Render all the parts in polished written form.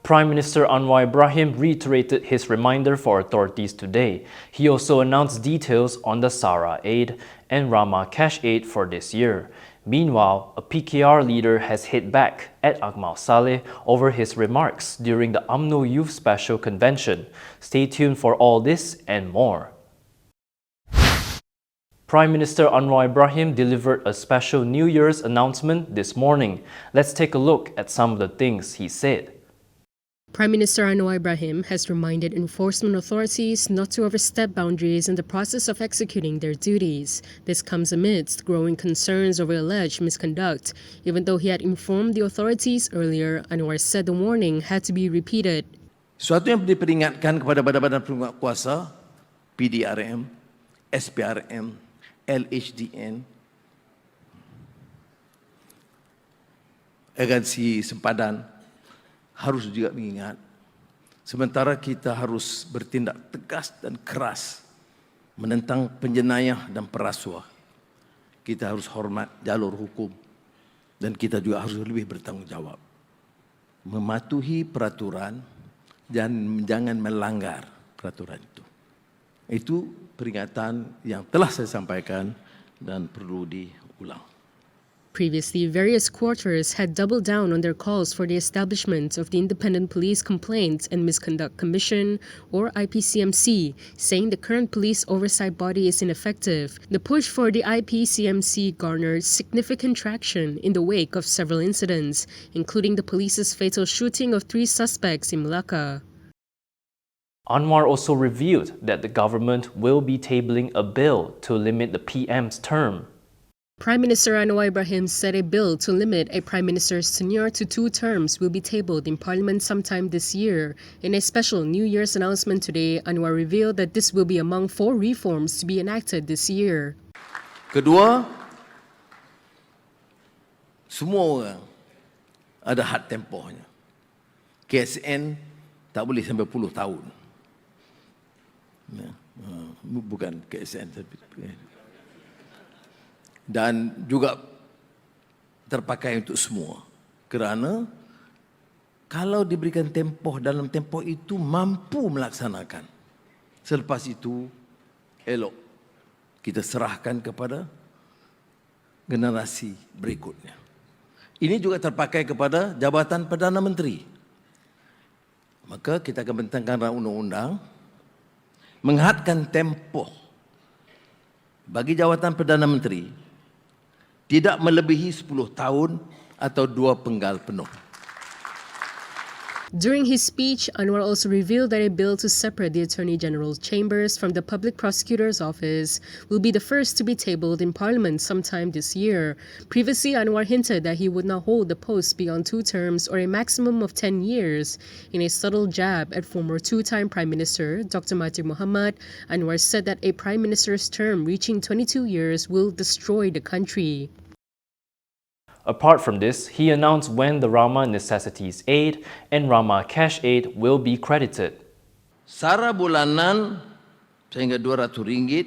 Prime Minister Anwar Ibrahim reiterated his reminder for authorities today. He also announced details on the Sara aid and Rama cash aid for this year. Meanwhile, a PKR leader has hit back at Akmal Saleh over his remarks during the Umno Youth Special Convention. Stay tuned for all this and more. Prime Minister Anwar Ibrahim delivered a special New Year's announcement this morning. Let's take a look at some of the things he said. Prime Minister Anwar Ibrahim has reminded enforcement authorities not to overstep boundaries in the process of executing their duties. This comes amidst growing concerns over alleged misconduct. Even though he had informed the authorities earlier, Anwar said the warning had to be repeated. Suatu yang diperingatkan kepada badan-badan penguasa, PDRM, SPRM, LHDN, agensi sempadan, harus juga mengingat, sementara kita harus bertindak tegas dan keras menentang penjenayah dan perasuah, kita harus hormat jalur hukum dan kita juga harus lebih bertanggungjawab, mematuhi peraturan dan jangan melanggar peraturan itu. Itu peringatan yang telah saya sampaikan dan perlu diulang. Previously, various quarters had doubled down on their calls for the establishment of the Independent Police Complaints and Misconduct Commission, or IPCMC, saying the current police oversight body is ineffective. The push for the IPCMC garnered significant traction in the wake of several incidents, including the police's fatal shooting of 3 suspects in Malacca. Anwar also revealed that the government will be tabling a bill to limit the PM's term. Prime Minister Anwar Ibrahim said a bill to limit a Prime Minister's tenure to 2 terms will be tabled in Parliament sometime this year. In a special New Year's announcement today, Anwar revealed that this will be among 4 reforms to be enacted this year. Kedua, semua orang ada had tempohnya. KSN tak boleh sampai 10 tahun. Bukan KSN tapi dan juga terpakai untuk semua, kerana kalau diberikan tempoh, dalam tempoh itu mampu melaksanakan, selepas itu elok kita serahkan kepada generasi berikutnya. Ini juga terpakai kepada jabatan Perdana Menteri. Maka kita akan bentangkan undang-undang menghadkan tempoh bagi jawatan Perdana Menteri tidak melebihi 10 tahun atau 2 penggal penuh. During his speech, Anwar also revealed that a bill to separate the Attorney General's chambers from the Public Prosecutor's Office will be the first to be tabled in Parliament sometime this year. Previously, Anwar hinted that he would not hold the post beyond 2 terms or a maximum of 10 years. In a subtle jab at former 2-time Prime Minister Dr Mahathir Mohamad, Anwar said that a Prime Minister's term reaching 22 years will destroy the country. Apart from this, he announced when the Rama Necessities Aid and Rama Cash Aid will be credited. Sara bulanan sehingga RM200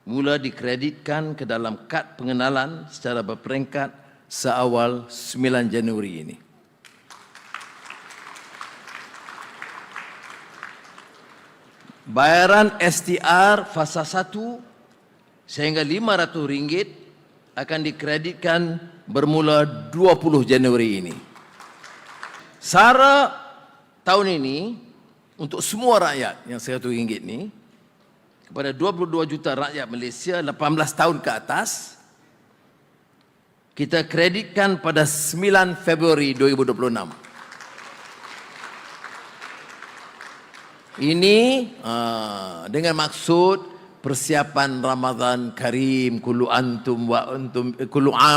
mula dikreditkan ke dalam kad pengenalan secara berperingkat seawal 9 Januari ini. Bayaran STR fasa 1 sehingga RM500 akan dikreditkan bermula 20 Januari ini. Sara tahun ini untuk semua rakyat yang RM100 ini, kepada 22 juta rakyat Malaysia 18 tahun ke atas, kita kreditkan pada 9 Februari 2026. Ini dengan maksud persiapan Ramadan Karim, kullu am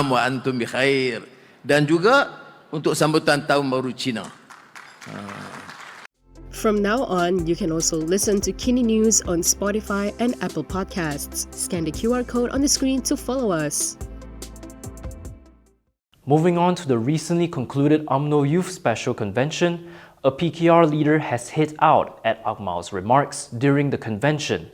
wa antum bi khair, dan juga untuk sambutan tahun baru Cina. From now on, you can also listen to KiniNews on Spotify and Apple Podcasts. Scan the QR code on the screen to follow us. Moving on to the recently concluded Umno Youth Special Convention, a PKR leader has hit out at Akmal's remarks during the convention.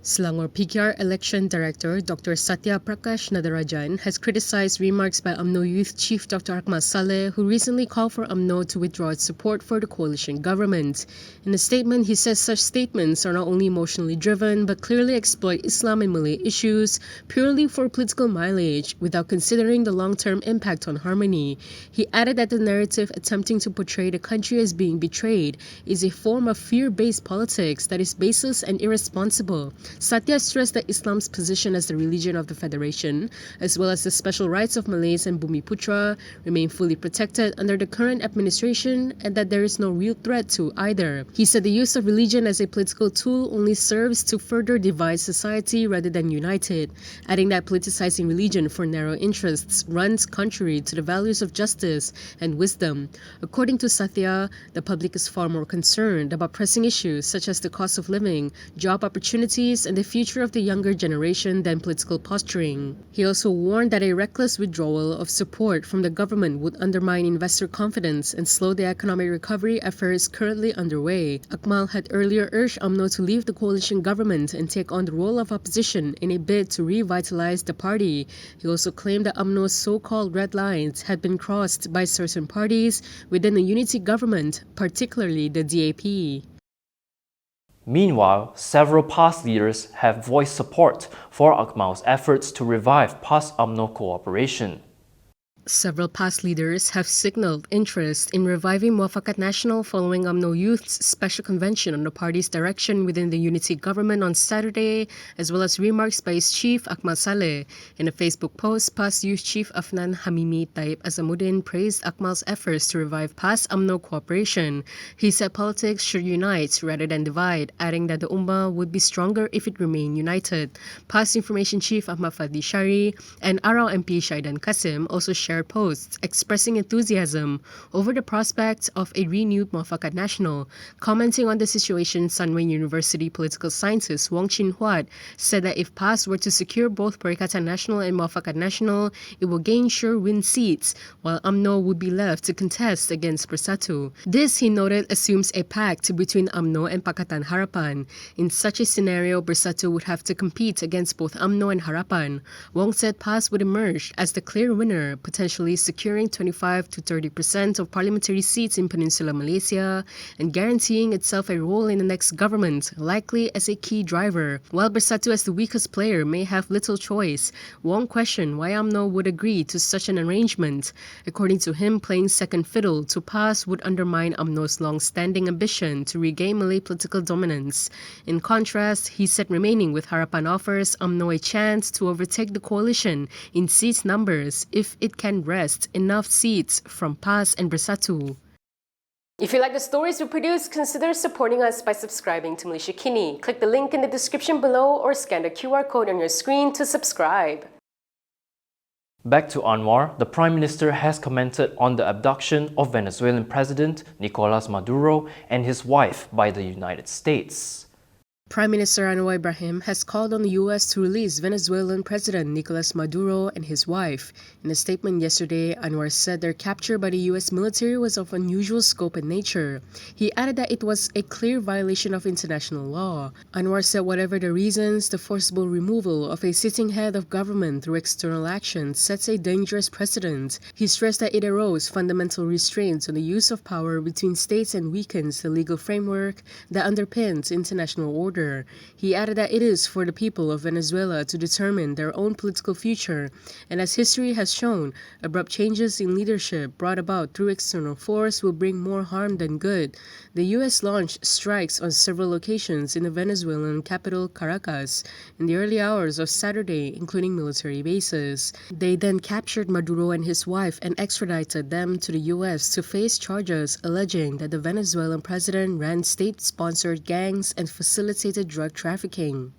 Selangor PKR Election Director Dr Sathia Prakash Nadarajan has criticized remarks by Umno Youth Chief Dr Akmal Saleh, who recently called for Umno to withdraw its support for the coalition government. In a statement, he says such statements are not only emotionally driven but clearly exploit Islam and Malay issues purely for political mileage without considering the long-term impact on harmony. He added that the narrative attempting to portray the country as being betrayed is a form of fear-based politics that is baseless and irresponsible. Sathia stressed that Islam's position as the religion of the Federation, as well as the special rights of Malays and Bumiputra, remain fully protected under the current administration and that there is no real threat to either. He said the use of religion as a political tool only serves to further divide society rather than unite it, adding that politicizing religion for narrow interests runs contrary to the values of justice and wisdom. According to Sathia, the public is far more concerned about pressing issues such as the cost of living, job opportunities, and the future of the younger generation than political posturing. He also warned that a reckless withdrawal of support from the government would undermine investor confidence and slow the economic recovery efforts currently underway. Akmal had earlier urged UMNO to leave the coalition government and take on the role of opposition in a bid to revitalize the party. He also claimed that UMNO's so-called red lines had been crossed by certain parties within the unity government, particularly the DAP. Meanwhile, several PAS leaders have voiced support for Akmal's efforts to revive PAS-UMNO cooperation. Several PAS leaders have signaled interest in reviving Muafakat Nasional following Umno Youth's special convention on the party's direction within the unity government on Saturday, as well as remarks by its chief Akmal Saleh. In a Facebook post, PAS Youth Chief Afnan Hamimi Taib Azamuddin praised Akmal's efforts to revive PAS-UMNO cooperation. He said politics should unite rather than divide, adding that the Ummah would be stronger if it remained united. PAS Information Chief Ahmad Fadli Shari and Arau MP Shaidan Kasim also shared posts expressing enthusiasm over the prospect of a renewed Muafakat Nasional. Commenting on the situation, Sunway University political scientist Wong Chin Huat said that if PAS were to secure both Perikatan Nasional and Muafakat Nasional, it will gain sure win seats, while UMNO would be left to contest against Bersatu. This, he noted, assumes a pact between UMNO and Pakatan Harapan. In such a scenario, Bersatu would have to compete against both UMNO and Harapan. Wong said PAS would emerge as the clear winner, potentially securing 25 to 30% of parliamentary seats in Peninsular Malaysia and guaranteeing itself a role in the next government, likely as a key driver. While Bersatu as the weakest player may have little choice, Wong questioned why UMNO would agree to such an arrangement. According to him, playing second fiddle to PAS would undermine UMNO's long-standing ambition to regain Malay political dominance. In contrast, he said remaining with Harapan offers UMNO a chance to overtake the coalition in seat numbers if it can wrest enough seats from PAS and Bersatu. If you like the stories we produce, consider supporting us by subscribing to Malaysia Kini. Click the link in the description below or scan the QR code on your screen to subscribe. Back to Anwar, the Prime Minister has commented on the abduction of Venezuelan President Nicolas Maduro and his wife by the United States. Prime Minister Anwar Ibrahim has called on the U.S. to release Venezuelan President Nicolas Maduro and his wife. In a statement yesterday, Anwar said their capture by the U.S. military was of unusual scope and nature. He added that it was a clear violation of international law. Anwar said whatever the reasons, the forcible removal of a sitting head of government through external action sets a dangerous precedent. He stressed that it erodes fundamental restraints on the use of power between states and weakens the legal framework that underpins international order. He added that it is for the people of Venezuela to determine their own political future, and as history has shown, abrupt changes in leadership brought about through external force will bring more harm than good. The U.S. launched strikes on several locations in the Venezuelan capital Caracas in the early hours of Saturday, including military bases. They then captured Maduro and his wife and extradited them to the U.S. to face charges alleging that the Venezuelan president ran state-sponsored gangs and facilitated drug trafficking.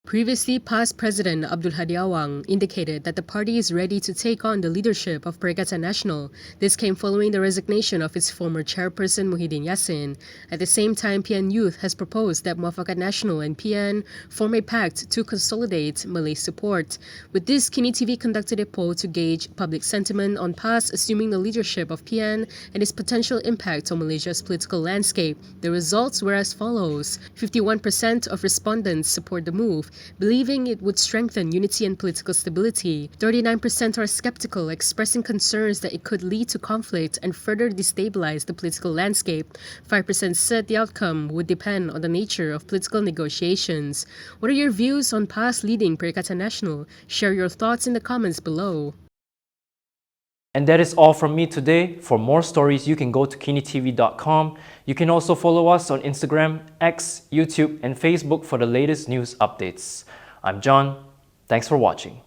Previously, past President Abdul Hadi Awang indicated that the party is ready to take on the leadership of Perikatan Nasional. This came following the resignation of its former chairperson Muhyiddin Yassin. At the same time, PN Youth has proposed that Muafakat Nasional and PN form a pact to consolidate Malay support. With this, Kinitv conducted a poll to gauge public sentiment on PAS assuming the leadership of PN and its potential impact on Malaysia's political landscape. The results were as follows. 51% of respondents support the move, believing it would strengthen unity and political stability. 39% are skeptical, expressing concerns that it could lead to conflict and further destabilize the political landscape. 5% said the outcome would depend on the nature of political negotiations. What are your views on PAS leading Perikatan Nasional? Share your thoughts in the comments below. And that is all from me today. For more stories, you can go to KiniTv.com. You can also follow us on Instagram, X, YouTube, and Facebook for the latest news updates. I'm John. Thanks for watching.